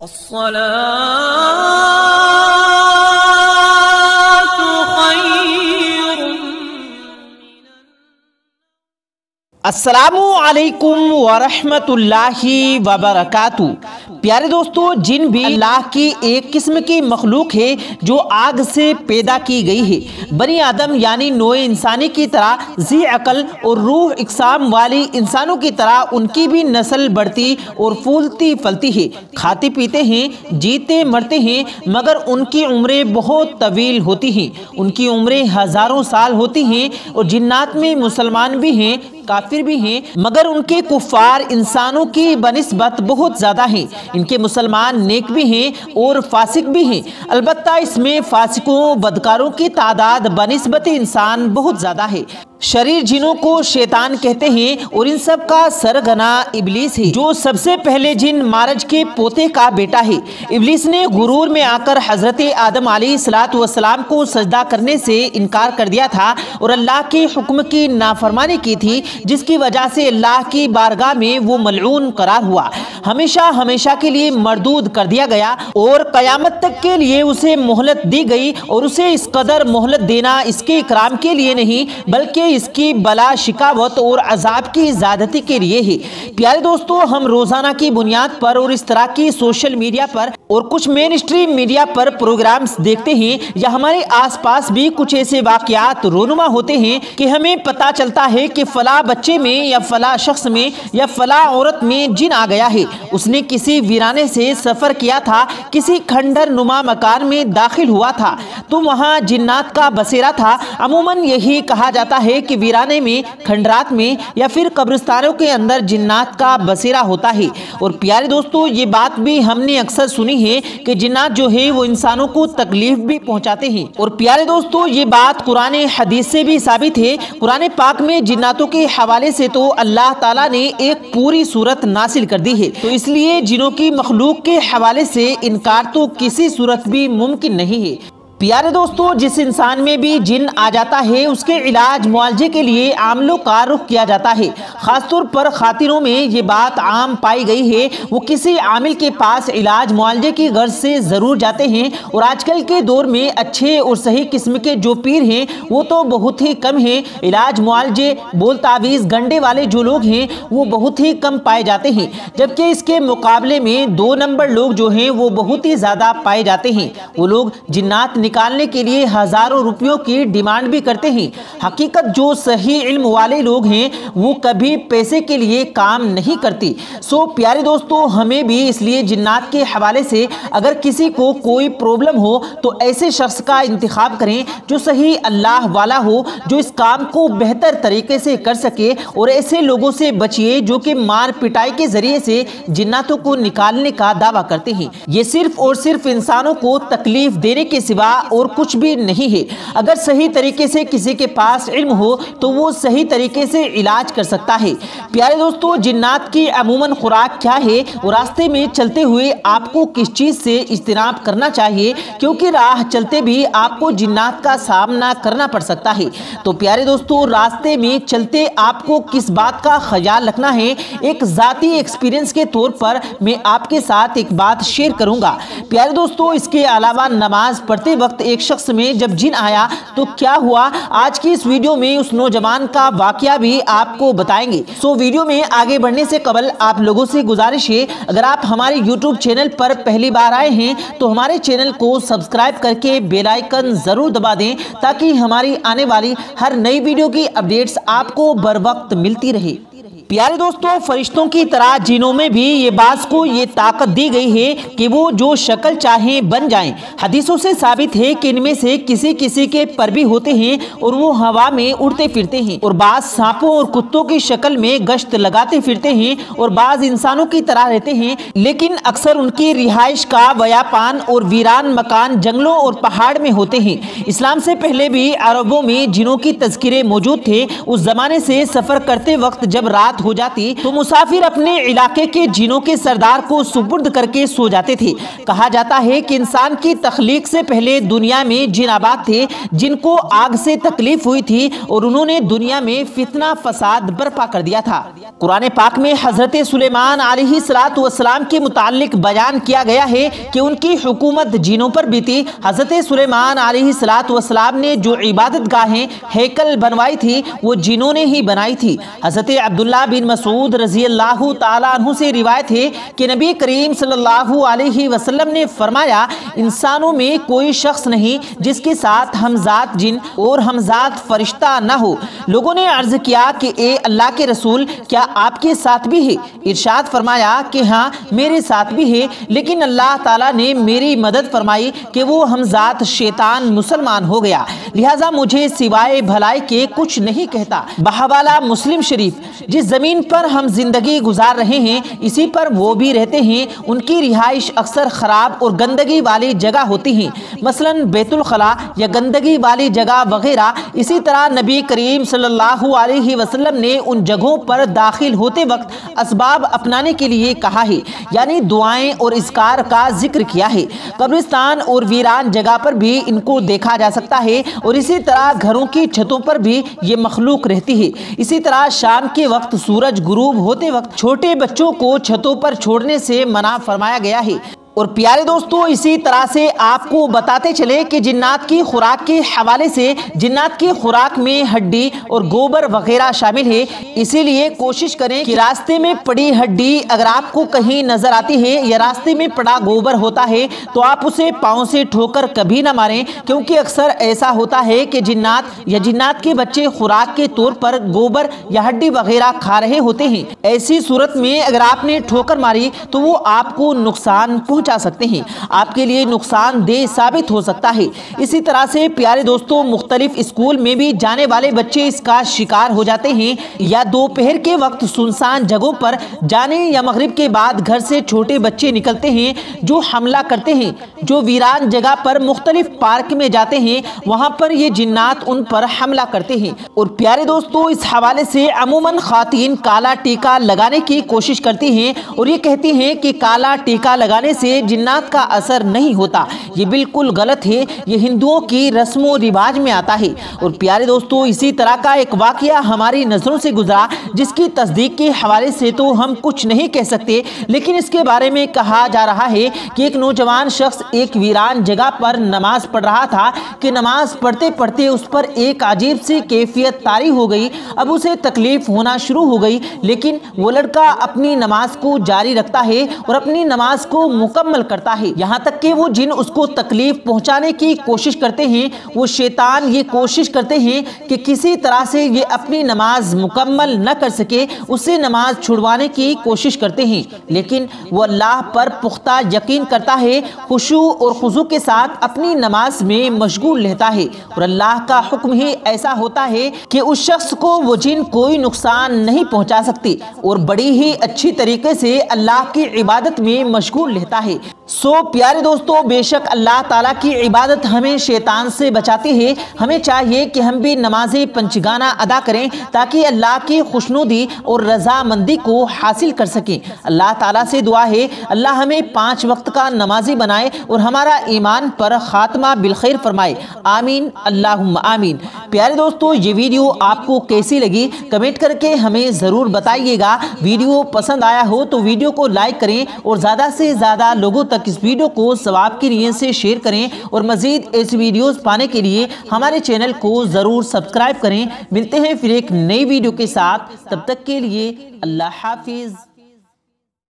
الصلاة خير السلام علیکم ورحمۃ اللہ وبرکاتہ۔ پیارے دوستو، جن بھی اللہ کی ایک قسم کی مخلوق ہے جو آگ سے پیدا کی گئی ہے۔ بنی آدم یعنی نوع انسانی کی طرح ذی عقل اور روح اقسام والی انسانوں کی طرح ان کی بھی نسل بڑھتی اور پھولتی پھلتی ہے، کھاتے پیتے ہیں، جیتے مرتے ہیں، مگر ان کی عمریں بہت طویل ہوتی ہیں، ان کی عمریں ہزاروں سال ہوتی ہیں۔ اور جنات میں مسلمان بھی ہیں، کافر بھی ہیں، مگر ان کے کفار انسانوں کی بنسبت بہت زیادہ ہیں۔ ان کے مسلمان نیک بھی ہیں اور فاسق بھی ہیں، البتہ اس میں فاسقوں بدکاروں کی تعداد بنسبت انسان بہت زیادہ ہے۔ شریر جنوں کو شیطان کہتے ہیں اور ان سب کا سرغنہ ابلیس ہے، جو سب سے پہلے جن مارج کے پوتے کا بیٹا ہے۔ ابلیس نے غرور میں آ کر حضرت آدم علیہ السلام کو سجدہ کرنے سے انکار کر دیا تھا اور اللہ کے حکم کی نافرمانی کی تھی، جس کی وجہ سے اللہ کی بارگاہ میں وہ ملعون قرار ہوا، ہمیشہ ہمیشہ کے لیے مردود کر دیا گیا اور قیامت تک کے لیے اسے مہلت دی گئی۔ اور اسے اس قدر مہلت دینا اس کے اکرام کے لیے نہیں بلکہ اس کی بلا شکاوت اور عذاب کی زیادتی کے لیے ہے۔ پیارے دوستو، ہم روزانہ کی بنیاد پر اور اس طرح کی سوشل میڈیا پر اور کچھ مین اسٹریم میڈیا پر پروگرامز دیکھتے ہیں، یا ہمارے آس پاس بھی کچھ ایسے واقعات رونما ہوتے ہیں کہ ہمیں پتہ چلتا ہے کہ فلاں بچے میں یا فلاں شخص میں یا فلاں عورت میں جن آ گیا ہے، اس نے کسی ویرانے سے سفر کیا تھا، کسی کھنڈر نما مکان میں داخل ہوا تھا تو وہاں جنات کا بسیرا تھا۔ عموماً یہی کہا جاتا ہے کہ ویرانے میں، کھنڈرات میں یا پھر قبرستانوں کے اندر جنات کا بسیرا ہوتا ہے۔ اور پیارے دوستو، یہ بات بھی ہم نے اکثر سنی ہے کہ جنات جو ہے وہ انسانوں کو تکلیف بھی پہنچاتے ہیں۔ اور پیارے دوستو، یہ بات قرآن حدیث سے بھی ثابت ہے۔ قرآن پاک میں جناتوں کے حوالے سے تو اللہ تعالیٰ نے ایک پوری صورت نازل کر دی ہے، تو اس لیے جنوں کی مخلوق کے حوالے سے انکار تو کسی صورت بھی ممکن نہیں ہے۔ پیارے دوستو، جس انسان میں بھی جن آ جاتا ہے اس کے علاج معالجے کے لیے عاملوں کا رخ کیا جاتا ہے۔ خاص طور پر خواتینوں میں یہ بات عام پائی گئی ہے، وہ کسی عامل کے پاس علاج معالجے کی غرض سے ضرور جاتے ہیں۔ اور آج کل کے دور میں اچھے اور صحیح قسم کے جو پیر ہیں وہ تو بہت ہی کم ہیں، علاج معالجے بول تعویذ گنڈے والے جو لوگ ہیں وہ بہت ہی کم پائے جاتے ہیں، جبکہ اس کے مقابلے میں 2 نمبر لوگ جو ہیں وہ بہت ہی زیادہ پائے جاتے ہیں۔ وہ لوگ جنات نکالنے کے لیے ہزاروں روپیوں کی ڈیمانڈ بھی کرتے ہیں۔ حقیقت جو صحیح علم والے لوگ ہیں وہ کبھی پیسے کے لیے کام نہیں کرتی۔ پیارے دوستو، ہمیں بھی اس لیے جنات کے حوالے سے اگر کسی کو کوئی پرابلم ہو تو ایسے شخص کا انتخاب کریں جو صحیح اللہ والا ہو، جو اس کام کو بہتر طریقے سے کر سکے، اور ایسے لوگوں سے بچیے جو کہ مار پٹائی کے ذریعے سے جناتوں کو نکالنے کا دعویٰ کرتے ہیں۔ یہ صرف اور صرف انسانوں کو تکلیف دینے کے سوا اور کچھ بھی نہیں ہے۔ اگر صحیح طریقے سے کسی کے پاس علم ہو تو وہ صحیح طریقے سے علاج کر سکتا ہے۔ پیارے دوستو، جنات کی عموماً خوراک کیا ہے اور راستے میں چلتے ہوئے آپ کو کس چیز سے اجتناب کرنا چاہیے، کیونکہ راہ چلتے بھی آپ کو جنات کا سامنا کرنا پڑ سکتا ہے۔ تو پیارے دوستو، راستے میں چلتے آپ کو کس بات کا خیال رکھنا ہے، ایک ذاتی ایکسپیرینس کے طور پر میں آپ کے ساتھ ایک بات شیئر کروں گا۔ پیارے دوستو، اس کے علاوہ نماز پڑھتے وقت ایک شخص میں جب جن آیا تو کیا ہوا، آج کی اس ویڈیو میں اس نوجوان کا واقعہ بھی آپ کو بتائیں گے۔ ویڈیو میں آگے بڑھنے سے قبل آپ لوگوں سے گزارش ہے، اگر آپ ہمارے یوٹیوب چینل پر پہلی بار آئے ہیں تو ہمارے چینل کو سبسکرائب کر کے بیل آئیکن ضرور دبا دیں تاکہ ہماری آنے والی ہر نئی ویڈیو کی اپڈیٹس آپ کو بر وقت ملتی رہے۔ پیارے دوستو، فرشتوں کی طرح جنوں میں بھی یہ باز کو یہ طاقت دی گئی ہے کہ وہ جو شکل چاہیں بن جائیں۔ حدیثوں سے ثابت ہے کہ ان میں سے کسی کسی کے پر بھی ہوتے ہیں اور وہ ہوا میں اڑتے پھرتے ہیں، اور بعض سانپوں اور کتوں کی شکل میں گشت لگاتے پھرتے ہیں، اور بعض انسانوں کی طرح رہتے ہیں، لیکن اکثر ان کی رہائش کا بیابان اور ویران مکان جنگلوں اور پہاڑ میں ہوتے ہیں۔ اسلام سے پہلے بھی عربوں میں جنوں کی تذکرے موجود تھے۔ اس زمانے سے سفر کرتے وقت جب رات رات ہو جاتی تو مسافر اپنے علاقے کے جنوں کے سردار کو سپرد کر کے سو جاتے تھے۔ کہا جاتا ہے کہ انسان کی تخلیق سے پہلے دنیا میں جن آباد تھے جن کو آگ سے تکلیف ہوئی تھی اور انہوں نے دنیا میں فتنہ فساد برپا کر دیا تھا۔ قرآن پاک میں حضرت سلیمان علیہ السلام کے متعلق بیان کیا گیا ہے کہ ان کی حکومت جنوں پر بھی تھی۔ حضرت سلیمان علیہ السلام نے جو عبادت گاہیں ہیکل بنوائی تھی وہ جنوں نے ہی بنائی تھی۔ حضرت عبداللہ بن مسعود رضی اللہ تعالیٰ عنہ سے روایت ہے کہ نبی کریم صلی اللہ علیہ وسلم نے فرمایا، انسانوں میں کوئی شخص نہیں جس کے ساتھ ہمذات جن اور ہمذات فرشتہ نہ ہو۔ لوگوں نے عرض کیا کہ اے اللہ کے رسول، کیا آپ کے ساتھ بھی ہے؟ ارشاد فرمایا کہ ہاں میرے ساتھ بھی ہے، لیکن اللہ تعالیٰ نے میری مدد فرمائی کہ وہ ہمذات شیطان مسلمان ہو گیا، لہٰذا مجھے سوائے بھلائی کے کچھ نہیں کہتا۔ بحوالہ مسلم شریف، جس زمین پر ہم زندگی گزار رہے ہیں اسی پر وہ بھی رہتے ہیں۔ ان کی رہائش اکثر خراب اور گندگی والی جگہ ہوتی ہیں، مثلا بیت الخلاء یا گندگی والی جگہ وغیرہ۔ اسی طرح نبی کریم صلی اللہ علیہ وسلم نے ان جگہوں پر داخل ہوتے وقت اسباب اپنانے کے لیے کہا ہے، یعنی دعائیں اور اذکار کا ذکر کیا ہے۔ قبرستان اور ویران جگہ پر بھی ان کو دیکھا جا سکتا ہے، اور اسی طرح گھروں کی چھتوں پر بھی یہ مخلوق رہتی ہے۔ اسی طرح شام کے وقت سورج غروب ہوتے وقت چھوٹے بچوں کو چھتوں پر چھوڑنے سے منع فرمایا گیا ہے۔ اور پیارے دوستو، اسی طرح سے آپ کو بتاتے چلے کہ جنات کی خوراک کے حوالے سے جنات کی خوراک میں ہڈی اور گوبر وغیرہ شامل ہے، اسی لیے کوشش کریں کہ راستے میں پڑی ہڈی اگر آپ کو کہیں نظر آتی ہے یا راستے میں پڑا گوبر ہوتا ہے تو آپ اسے پاؤں سے ٹھو کر کبھی نہ ماریں، کیونکہ اکثر ایسا ہوتا ہے کہ جنات یا جنات کے بچے خوراک کے طور پر گوبر یا ہڈی وغیرہ کھا رہے ہوتے ہیں۔ ایسی صورت میں اگر آپ نے ٹھوکر ماری تو وہ آپ کو نقصان پہنچا سکتے ہیں، آپ کے لیے نقصان دہ ثابت ہو سکتا ہے۔ اسی طرح سے پیارے دوستوں، مختلف اسکول میں بھی جانے والے بچے اس کا شکار ہو جاتے ہیں، یا دوپہر کے وقت سنسان جگہوں پر جانے یا مغرب کے بعد گھر سے چھوٹے بچے نکلتے ہیں جو حملہ کرتے ہیں۔ جو ویران جگہ پر مختلف پارک میں جاتے ہیں وہاں پر یہ جنات ان پر حملہ کرتے ہیں۔ اور پیارے دوستوں، اس حوالے سے عموماً خواتین کالا ٹیکا لگانے کی کوشش کرتی ہیں اور یہ کہتی ہیں کہ کالا ٹیکا لگانے سے جنات کا اثر نہیں ہوتا۔ یہ بالکل غلط ہے، یہ ہندوؤں کی رسم و رواج میں آتا ہے۔ اور پیارے دوستو، اسی طرح کا ایک واقعہ ہماری نظروں سے گزرا جس کی تصدیق کے حوالے سے تو ہم کچھ نہیں کہہ سکتے، لیکن اس کے بارے میں کہا جا رہا ہے کہ ایک نوجوان شخص ایک ویران جگہ پر نماز پڑھ رہا تھا کہ نماز پڑھتے پڑھتے اس پر ایک عجیب سی کیفیت طاری ہو گئی۔ اب اسے تکلیف ہونا شروع ہو گئی، لیکن وہ لڑکا اپنی نماز کو جاری رکھتا ہے اور اپنی نماز کو مکمل کرتا ہے، یہاں تک کہ وہ جن اس کو تکلیف پہنچانے کی کوشش کرتے ہیں، وہ شیطان یہ کوشش کرتے ہیں کہ کسی طرح سے یہ اپنی نماز مکمل نہ کر سکے، اس سے نماز چھڑوانے کی کوشش کرتے ہیں، لیکن وہ اللہ پر پختہ یقین کرتا ہے، خشوع اور خضوع کے ساتھ اپنی نماز میں مشغول رہتا ہے، اور اللہ کا حکم ہی ایسا ہوتا ہے کہ اس شخص کو وہ جن کوئی نقصان نہیں پہنچا سکتے، اور بڑی ہی اچھی طریقے سے اللہ کی عبادت میں مشغول رہتا ہے۔ سو پیارے دوستو، بے شک اللہ تعالیٰ کی عبادت ہمیں شیطان سے بچاتی ہے۔ ہمیں چاہیے کہ ہم بھی نماز پنجگانہ ادا کریں تاکہ اللہ کی خوشنودی اور رضامندی کو حاصل کر سکیں۔ اللہ تعالیٰ سے دعا ہے اللہ ہمیں 5 وقت کا نمازی بنائے اور ہمارا ایمان پر خاتمہ بالخیر فرمائے، آمین اللہم آمین۔ پیارے دوستو، یہ ویڈیو آپ کو کیسی لگی کمنٹ کر کے ہمیں ضرور بتائیے گا۔ ویڈیو پسند آیا ہو تو ویڈیو کو لائک کریں اور زیادہ سے زیادہ لوگوں تک اس ویڈیو کو ثواب کی نیت سے شیئر کریں، اور مزید ایسی ویڈیوز پانے کے لیے ہمارے چینل کو ضرور سبسکرائب کریں۔ ملتے ہیں پھر ایک نئی ویڈیو کے ساتھ، تب تک کے لیے اللہ حافظ۔